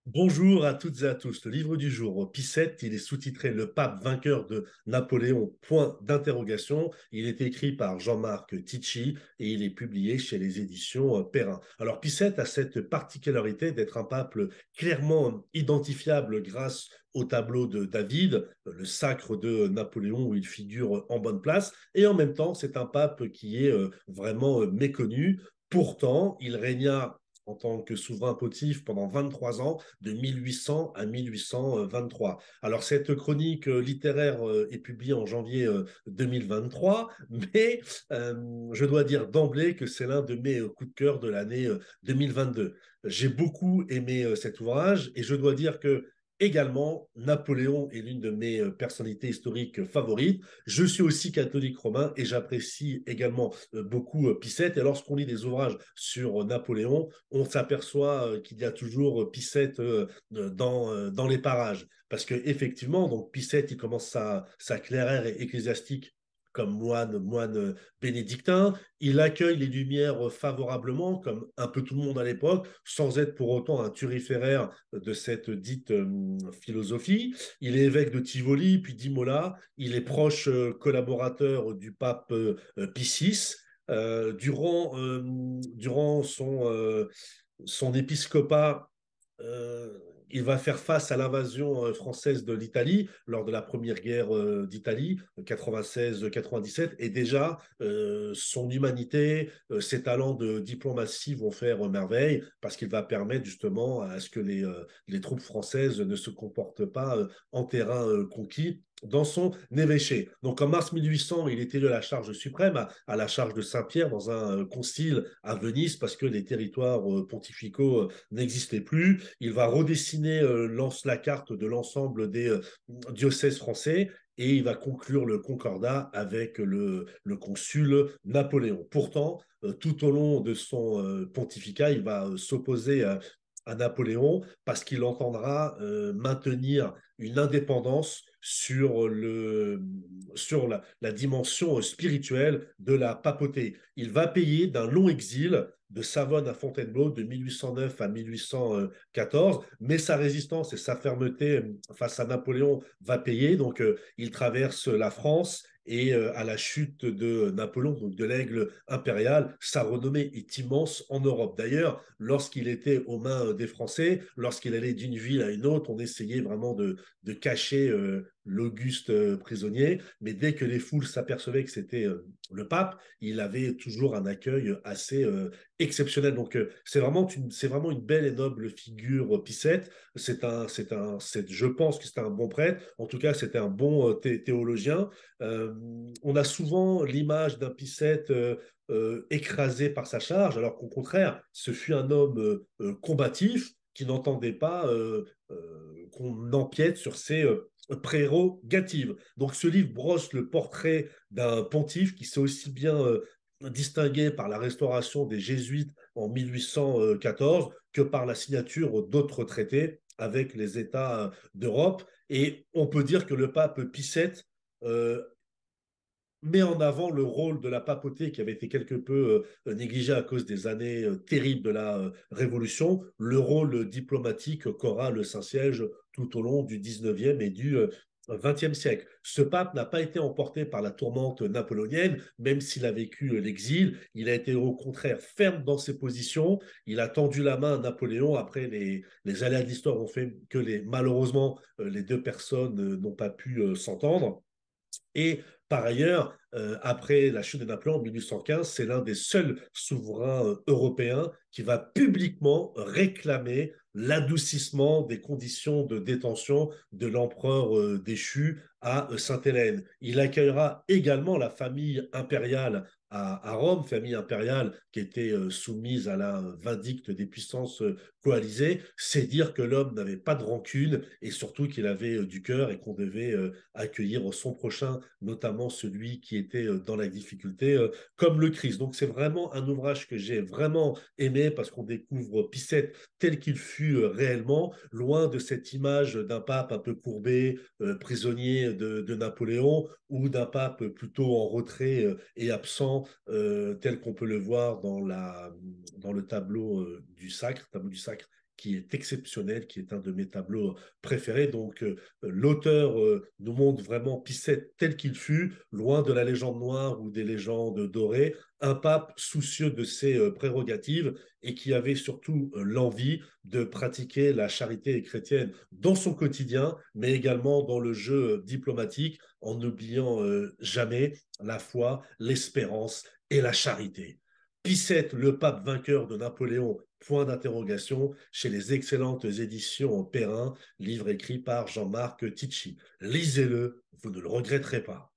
Bonjour à toutes et à tous. Le livre du jour, Pie il est sous-titré Le pape vainqueur de Napoléon, point d'interrogation. Il est écrit par Jean-Marc Tichy et il est publié chez les éditions Perrin. Alors Pie a cette particularité d'être un pape clairement identifiable grâce au tableau de David, le sacre de Napoléon où il figure en bonne place. Et en même temps, c'est un pape qui est vraiment méconnu. Pourtant, il régna en tant que souverain pontife pendant 23 ans, de 1800 à 1823. Alors, cette chronique littéraire est publiée en janvier 2023, mais je dois dire d'emblée que c'est l'un de mes coups de cœur de l'année 2022. J'ai beaucoup aimé cet ouvrage et je dois dire que également, Napoléon est l'une de mes personnalités historiques favorites. Je suis aussi catholique romain et j'apprécie également beaucoup Picette. Et lorsqu'on lit des ouvrages sur Napoléon, on s'aperçoit qu'il y a toujours Picette dans les parages. Parce qu'effectivement, donc Picette, il commence sa carrière ecclésiastique comme moine bénédictin. Il accueille les Lumières favorablement, comme un peu tout le monde à l'époque, sans être pour autant un turiféraire de cette dite philosophie. Il est évêque de Tivoli, puis d'Imola. Il est proche collaborateur du pape Pie VI. Durant son épiscopat, il va faire face à l'invasion française de l'Italie lors de la première guerre d'Italie, 96-97, et déjà son humanité, ses talents de diplomatie vont faire merveille parce qu'il va permettre justement à ce que les troupes françaises ne se comportent pas en terrain conquis dans son évêché. Donc en mars 1800, il était de la charge suprême à la charge de Saint-Pierre dans un concile à Venise parce que les territoires pontificaux n'existait plus. Il va redessiner la carte de l'ensemble des diocèses français et il va conclure le concordat avec le consul Napoléon. Pourtant, tout au long de son pontificat, il va s'opposer à Napoléon parce qu'il entendra maintenir une indépendance sur la dimension spirituelle de la papauté. Il va payer d'un long exil de Savone à Fontainebleau de 1809 à 1814, mais sa résistance et sa fermeté face à Napoléon va payer. Donc, il traverse la France et à la chute de Napoléon, donc de l'aigle impérial, sa renommée est immense en Europe. D'ailleurs, lorsqu'il était aux mains des Français, lorsqu'il allait d'une ville à une autre, on essayait vraiment de cacher l'auguste prisonnier, mais dès que les foules s'apercevaient que c'était le pape, il avait toujours un accueil assez exceptionnel. Donc c'est vraiment une belle et noble figure Picette. Je pense que c'était un bon prêtre. En tout cas, c'était un bon théologien. On a souvent l'image d'un Picette écrasé par sa charge, alors qu'au contraire, ce fut un homme combatif qui n'entendait pas qu'on empiète sur ses prérogatives. Donc ce livre brosse le portrait d'un pontife qui s'est aussi bien distingué par la restauration des jésuites en 1814 que par la signature d'autres traités avec les États d'Europe. Et on peut dire que le pape Pie VII met en avant le rôle de la papauté qui avait été quelque peu négligé à cause des années terribles de la Révolution, le rôle diplomatique qu'aura le Saint-Siège tout au long du 19e et du XXe siècle. Ce pape n'a pas été emporté par la tourmente napoléonienne, même s'il a vécu l'exil. Il a été au contraire ferme dans ses positions. Il a tendu la main à Napoléon. Après, les aléas de l'histoire ont fait que malheureusement, les deux personnes n'ont pas pu s'entendre. Et par ailleurs, après la chute de Napoléon en 1815, c'est l'un des seuls souverains européens qui va publiquement réclamer l'adoucissement des conditions de détention de l'empereur déchu à Sainte-Hélène. Il accueillera également la famille impériale à Rome, famille impériale qui était soumise à la vindicte des puissances coalisées. C'est dire que l'homme n'avait pas de rancune et surtout qu'il avait du cœur et qu'on devait accueillir son prochain, notamment celui qui était dans la difficulté, comme le Christ. Donc c'est vraiment un ouvrage que j'ai vraiment aimé parce qu'on découvre Picette tel qu'il fut réellement, loin de cette image d'un pape un peu courbé, prisonnier de Napoléon, ou d'un pape plutôt en retrait et absent, tel qu'on peut le voir dans le tableau du sacre qui est exceptionnel, qui est un de mes tableaux préférés. Donc, l'auteur nous montre vraiment Pie tel qu'il fut, loin de la légende noire ou des légendes dorées, un pape soucieux de ses prérogatives et qui avait surtout l'envie de pratiquer la charité chrétienne dans son quotidien, mais également dans le jeu diplomatique, en n'oubliant jamais la foi, l'espérance et la charité. Pie le pape vainqueur de Napoléon, point d'interrogation, chez les excellentes éditions Perrin, livre écrit par Jean-Marc Tichy. Lisez-le, vous ne le regretterez pas.